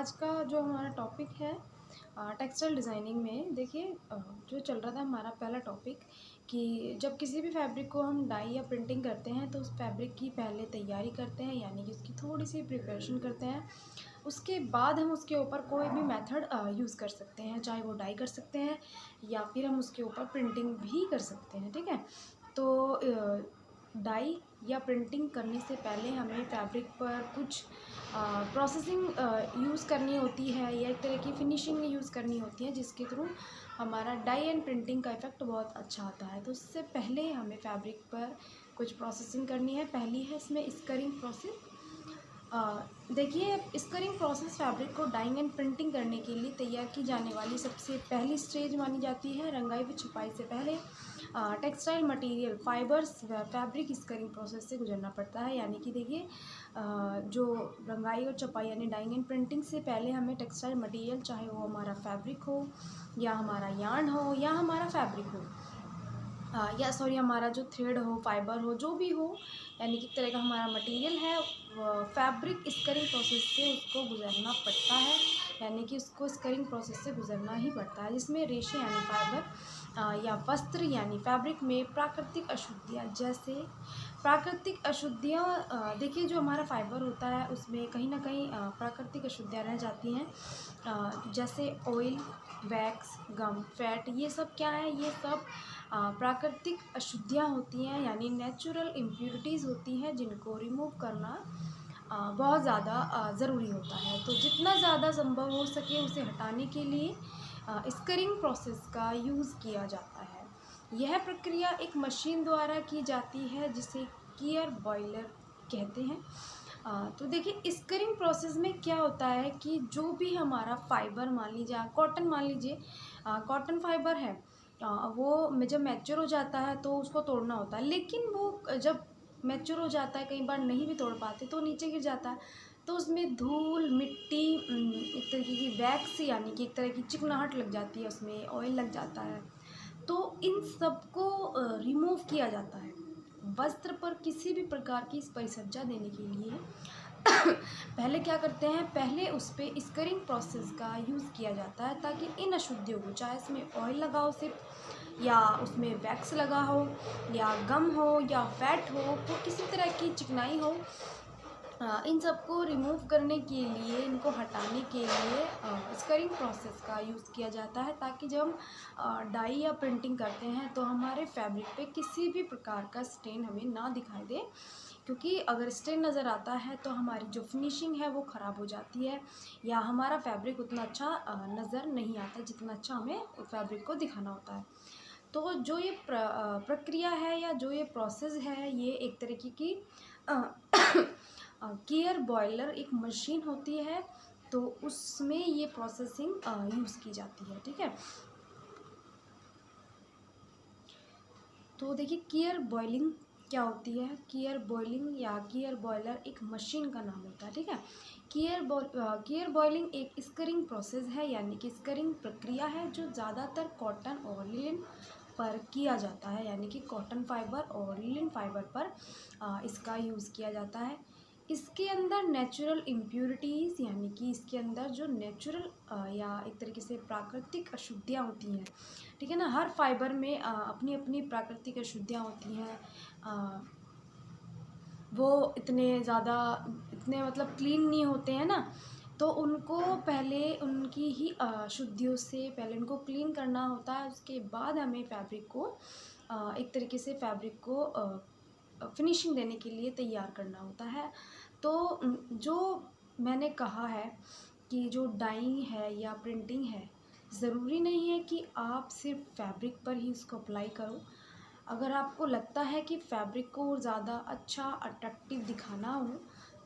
आज का जो हमारा टॉपिक है टेक्सटाइल डिज़ाइनिंग में देखिए जो चल रहा था हमारा पहला टॉपिक कि जब किसी भी फैब्रिक को हम डाई या प्रिंटिंग करते हैं तो उस फैब्रिक की पहले तैयारी करते हैं, यानी कि उसकी थोड़ी सी प्रिपरेशन करते हैं। उसके बाद हम उसके ऊपर कोई भी मेथड यूज़ कर सकते हैं, चाहे वो डाई कर सकते हैं या फिर हम उसके ऊपर प्रिंटिंग भी कर सकते हैं। ठीक है, तो डाई या प्रिंटिंग करने से पहले हमें फैब्रिक पर कुछ प्रोसेसिंग यूज़ करनी होती है या एक तरह की फिनिशिंग यूज़ करनी होती है, जिसके थ्रू हमारा डाई एंड प्रिंटिंग का इफ़ेक्ट बहुत अच्छा आता है। तो उससे पहले हमें फैब्रिक पर कुछ प्रोसेसिंग करनी है। पहली है इसमें स्करिंग प्रोसेस। देखिए, स्करिंग प्रोसेस फैब्रिक को डाइंग एंड प्रिंटिंग करने के लिए तैयार की जाने वाली सबसे पहली स्टेज मानी जाती है। रंगाई व छपाई से पहले टेक्सटाइल मटेरियल फाइबर्स व फैब्रिक स्करिंग प्रोसेस से गुजरना पड़ता है। यानी कि देखिए, जो रंगाई और छपाई यानी डाइंग एंड प्रिंटिंग से पहले हमें टेक्सटाइल मटेरियल, चाहे वो हमारा फैब्रिक हो या हमारा यार्न हो या हमारा फैब्रिक हो, या सॉरी हमारा जो थ्रेड हो, फाइबर हो, जो भी हो, यानी कि तरह का हमारा मटेरियल है, फैब्रिक स्करिंग प्रोसेस से उसको गुजरना पड़ता है। यानी कि उसको स्करिंग प्रोसेस से गुजरना ही पड़ता है, जिसमें रेशे यानी फाइबर या वस्त्र यानी फैब्रिक में प्राकृतिक अशुद्धियाँ, जैसे प्राकृतिक अशुद्धियाँ, देखिए जो हमारा फाइबर होता है उसमें कहीं ना कहीं प्राकृतिक अशुद्धियाँ रह जाती हैं, जैसे ऑयल, वैक्स, गम, फैट। ये सब क्या है? ये सब प्राकृतिक अशुद्धियाँ होती हैं, यानी नेचुरल इम्प्योरिटीज़ होती हैं, जिनको रिमूव करना बहुत ज़्यादा ज़रूरी होता है। तो जितना ज़्यादा संभव हो सके उसे हटाने के लिए स्करिंग प्रोसेस का यूज़ किया जाता है। यह प्रक्रिया एक मशीन द्वारा की जाती है जिसे गियर बॉयलर कहते हैं। तो देखिए, स्करिंग प्रोसेस में क्या होता है कि जो भी हमारा फाइबर, मान लीजिए कॉटन, मान लीजिए कॉटन फाइबर है, वो जब मैच्योर हो जाता है तो उसको तोड़ना होता है, लेकिन वो जब मैच्योर हो जाता है कई बार नहीं भी तोड़ पाते तो नीचे गिर जाता है। तो उसमें धूल, मिट्टी, एक तरीके की वैक्स यानी कि एक तरह की चिकनाहट लग जाती है, उसमें ऑयल लग जाता है। तो इन सबको रिमूव किया जाता है। वस्त्र पर किसी भी प्रकार की परिसज्जा देने के लिए पहले क्या करते हैं, पहले उस पर स्करिंग प्रोसेस का यूज़ किया जाता है, ताकि इन अशुद्धियों को, चाहे इसमें ऑयल लगा हो सिर्फ, या उसमें वैक्स लगा हो, या गम हो, या फैट हो, तो किसी तरह की चिकनाई हो, इन सबको रिमूव करने के लिए, इनको हटाने के लिए स्करिंग प्रोसेस का यूज़ किया जाता है, ताकि जब हम डाई या प्रिंटिंग करते हैं तो हमारे फैब्रिक पे किसी भी प्रकार का स्टेन हमें ना दिखाई दे। क्योंकि अगर स्टेन नज़र आता है तो हमारी जो फिनिशिंग है वो ख़राब हो जाती है, या हमारा फैब्रिक उतना अच्छा नज़र नहीं आता जितना अच्छा हमें फैब्रिक को दिखाना होता है। तो जो ये प्रक्रिया है या जो ये प्रोसेस है, ये एक तरीके की गियर बॉयलर एक मशीन होती है, तो उसमें ये प्रोसेसिंग यूज़ की जाती है। ठीक है, तो देखिए गियर बॉयलिंग क्या होती है। गियर बॉयलिंग या गियर बॉयलर एक मशीन का नाम होता है। ठीक है, गियर बॉयलिंग एक स्करिंग प्रोसेस है, यानी कि स्करिंग प्रक्रिया है, जो ज़्यादातर कॉटन और लिनन पर किया जाता है, यानी कि कॉटन फाइबर और लिनन फाइबर पर इसका यूज़ किया जाता है। इसके अंदर नेचुरल इम्प्योरिटीज़, यानी कि इसके अंदर जो नेचुरल या एक तरीके से प्राकृतिक अशुद्धियाँ होती हैं, ठीक है ना, हर फाइबर में अपनी अपनी प्राकृतिक अशुद्धियाँ होती हैं। वो इतने मतलब क्लीन नहीं होते हैं ना, तो उनको पहले उनकी ही अशुद्धियों से पहले उनको क्लीन करना होता है। उसके बाद हमें फैब्रिक को एक तरीके से फैब्रिक को फिनिशिंग देने के लिए तैयार करना होता है। तो जो मैंने कहा है कि जो डाइंग है या प्रिंटिंग है, ज़रूरी नहीं है कि आप सिर्फ फैब्रिक पर ही इसको अप्लाई करो। अगर आपको लगता है कि फैब्रिक को ज़्यादा अच्छा अट्रैक्टिव दिखाना हो,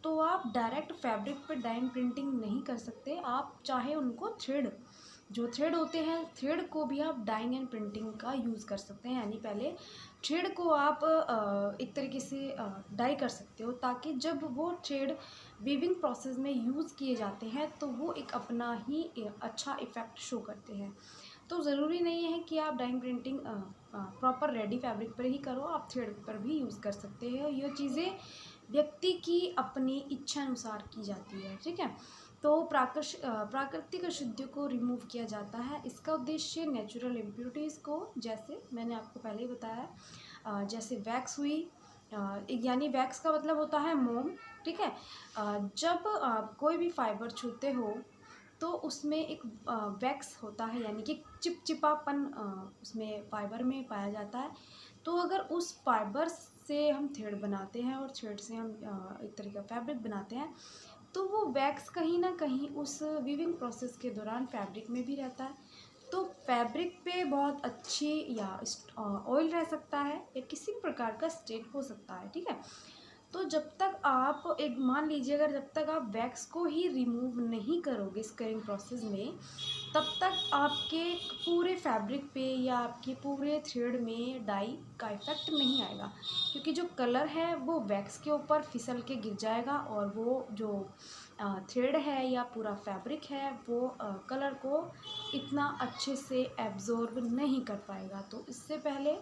तो आप डायरेक्ट फैब्रिक पर डाइंग प्रिंटिंग नहीं कर सकते। आप चाहे उनको जो थ्रेड होते हैं, थ्रेड को भी आप डाइंग एंड प्रिंटिंग का यूज़ कर सकते हैं। यानी पहले थ्रेड को आप एक तरीके से डाई कर सकते हो, ताकि जब वो थ्रेड वीविंग प्रोसेस में यूज़ किए जाते हैं तो वो एक अपना ही अच्छा इफ़ेक्ट शो करते हैं। तो ज़रूरी नहीं है कि आप dying printing proper ready fabric पर ही करो, आप थ्रेड पर भी यूज़ कर सकते हो। ये चीज़ें व्यक्ति की अपनी इच्छा अनुसार की जाती है। ठीक है, तो प्राकृतिक अशुद्धियों को रिमूव किया जाता है। इसका उद्देश्य नेचुरल इम्प्योरिटीज़ को, जैसे मैंने आपको पहले ही बताया, जैसे वैक्स हुई, यानी वैक्स का मतलब होता है मोम, ठीक है। जब आप कोई भी फाइबर छूते हो तो उसमें एक वैक्स होता है, यानी कि चिपचिपापन उसमें फाइबर में पाया जाता है। तो अगर उस फाइबर से हम थ्रेड बनाते हैं और थ्रेड से हम एक तरह का फैब्रिक बनाते हैं, तो वो वैक्स कहीं ना कहीं उस वीविंग प्रोसेस के दौरान फैब्रिक में भी रहता है। तो फैब्रिक पे बहुत अच्छी या ऑयल रह सकता है या किसी भी प्रकार का स्टेन हो सकता है, ठीक है। तो जब तक आप एक मान लीजिए, अगर जब तक आप वैक्स को ही रिमूव नहीं करोगे स्करिंग प्रोसेस में, तब तक आपके पूरे फैब्रिक पे या आपके पूरे थ्रेड में डाई का इफ़ेक्ट नहीं आएगा, क्योंकि जो कलर है वो वैक्स के ऊपर फिसल के गिर जाएगा और वो जो थ्रेड है या पूरा फैब्रिक है वो कलर को इतना अच्छे से एब्जॉर्ब नहीं कर पाएगा। तो इससे पहले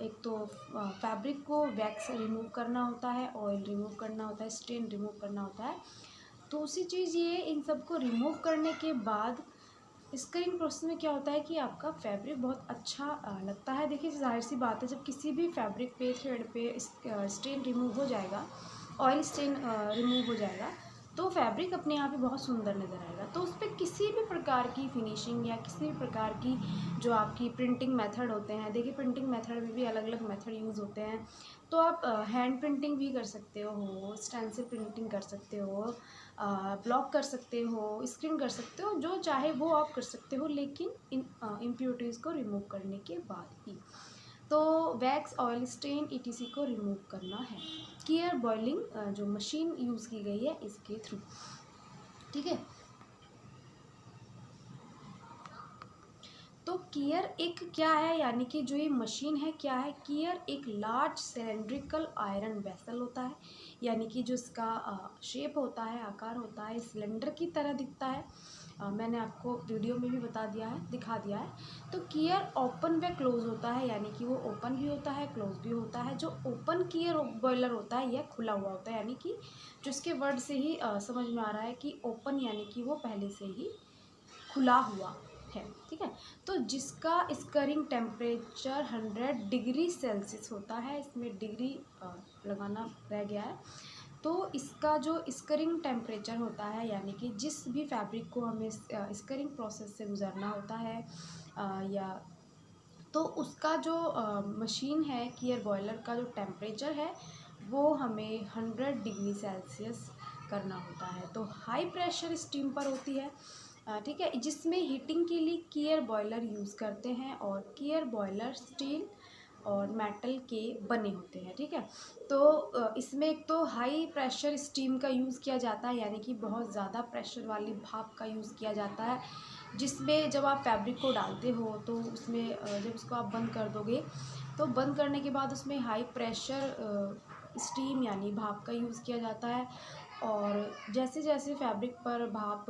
एक तो फैब्रिक को वैक्स रिमूव करना होता है, ऑयल रिमूव करना होता है, स्टेन रिमूव करना होता है। तो उसी चीज़ ये इन सब को रिमूव करने के बाद स्करिंग प्रोसेस में क्या होता है कि आपका फैब्रिक बहुत अच्छा लगता है। देखिए ज़ाहिर सी बात है, जब किसी भी फैब्रिक पे थ्रेड पे स्टेन रिमूव हो जाएगा, ऑयल स्टेन रिमूव हो जाएगा, तो फैब्रिक अपने आप ही बहुत सुंदर नज़र आएगा। तो उस पर किसी भी प्रकार की फिनिशिंग या किसी भी प्रकार की जो आपकी प्रिंटिंग मेथड होते हैं, देखिए प्रिंटिंग मेथड में भी अलग अलग मेथड यूज़ होते हैं। तो आप हैंड प्रिंटिंग भी कर सकते हो, स्टेंसिल प्रिंटिंग कर सकते हो, ब्लॉक कर सकते हो, स्क्रीन कर सकते हो, जो चाहे वो आप कर सकते हो, लेकिन इन इम्प्योरिटीज़ को रिमूव करने के बाद ही। तो वैक्स, ऑयल स्टेन ईटीसी को रिमूव करना है कियर बॉइलिंग जो मशीन यूज़ की गई है इसके थ्रू, ठीक है। तो कियर एक क्या है, यानी कि जो ये मशीन है क्या है, कियर एक लार्ज सिलेंड्रिकल आयरन वेसल होता है, यानी कि जो इसका शेप होता है, आकार होता है, सिलेंडर की तरह दिखता है। मैंने आपको वीडियो में भी बता दिया है, दिखा दिया है। तो कियर ओपन व क्लोज होता है, यानी कि वो ओपन भी होता है, क्लोज भी होता है। जो ओपन कियर बॉयलर होता है यह खुला हुआ होता है, यानी कि जो इसके वर्ड से ही समझ में आ रहा है कि ओपन यानी कि वो पहले से ही खुला हुआ है, ठीक है। तो जिसका स्करिंग टेम्परेचर 100 डिग्री सेल्सियस होता है, इसमें डिग्री लगाना रह गया है। तो इसका जो स्करिंग टेम्परेचर होता है, यानी कि जिस भी फैब्रिक को हमें स्करिंग प्रोसेस से गुजरना होता है या तो उसका जो मशीन है कियर बॉयलर का जो टेम्परेचर है वो हमें 100 डिग्री सेल्सियस करना होता है। तो हाई प्रेशर स्टीम पर होती है, ठीक है, जिसमें हीटिंग के लिए कियर बॉयलर यूज़ करते हैं और कियर बॉयलर स्टील और मेटल के बने होते हैं, ठीक है। तो इसमें एक तो हाई प्रेशर स्टीम का यूज़ किया जाता है, यानी कि बहुत ज़्यादा प्रेशर वाली भाप का यूज़ किया जाता है, जिसमें जब आप फैब्रिक को डालते हो तो उसमें जब उसको आप बंद कर दोगे तो बंद करने के बाद उसमें हाई प्रेशर स्टीम यानी भाप का यूज़ किया जाता है। और जैसे जैसे फैब्रिक पर भाप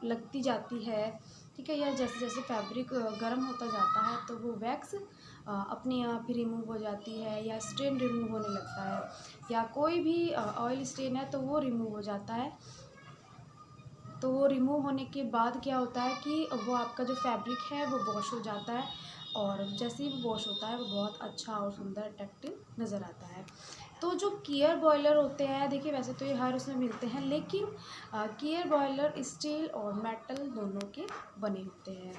लगती जाती है, ठीक है, या जैसे जैसे फैब्रिक गर्म होता जाता है तो वो वैक्स अपने आप ही रिमूव हो जाती है या स्टेन रिमूव होने लगता है, या कोई भी ऑयल स्टेन है तो वो रिमूव हो जाता है। तो वो रिमूव होने के बाद क्या होता है कि वो आपका जो फैब्रिक है वो वॉश हो जाता है, और जैसे ही वो वॉश होता है वो बहुत अच्छा और सुंदर अट्रैक्टिव नज़र आता है। तो जो कियर बॉयलर होते हैं, देखिए वैसे तो ये हर उसमें मिलते हैं, लेकिन कियर बॉयलर स्टील और मेटल दोनों के बने होते हैं।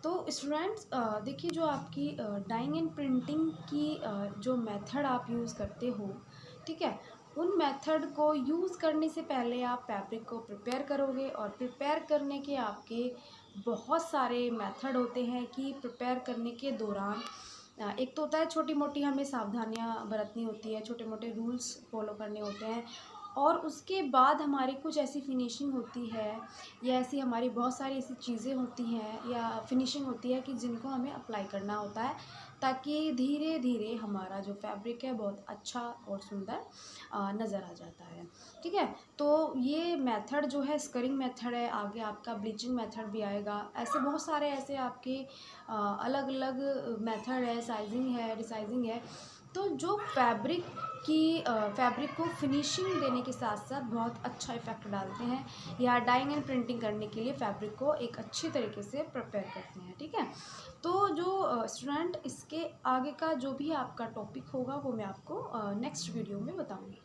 तो स्टूडेंट्स देखिए जो आपकी डाइंग एंड प्रिंटिंग की जो मेथड आप यूज़ करते हो, ठीक है, उन मेथड को यूज़ करने से पहले आप फैब्रिक को प्रिपेयर करोगे, और प्रिपेयर करने के आपके बहुत सारे मेथड होते हैं कि प्रिपेयर करने के दौरान एक तो होता है छोटी मोटी हमें सावधानियां बरतनी होती है, छोटे मोटे रूल्स फॉलो करने होते हैं, और उसके बाद हमारी कुछ ऐसी फिनिशिंग होती है या ऐसी हमारी बहुत सारी ऐसी चीज़ें होती हैं या फिनिशिंग होती है कि जिनको हमें अप्लाई करना होता है, ताकि धीरे धीरे हमारा जो फैब्रिक है बहुत अच्छा और सुंदर नज़र आ जाता है, ठीक है। तो ये मेथड जो है स्करिंग मेथड है, आगे आपका ब्लीचिंग मेथड भी आएगा, ऐसे बहुत सारे ऐसे आपके अलग अलग मेथड है, साइजिंग है, रिसाइजिंग है। तो जो फैब्रिक कि फैब्रिक को फिनिशिंग देने के साथ साथ बहुत अच्छा इफ़ेक्ट डालते हैं, या डाइंग एंड प्रिंटिंग करने के लिए फैब्रिक को एक अच्छी तरीके से प्रिपेयर करते हैं। ठीक है, तो जो स्टूडेंट इसके आगे का जो भी आपका टॉपिक होगा वो मैं आपको नेक्स्ट वीडियो में बताऊँगी।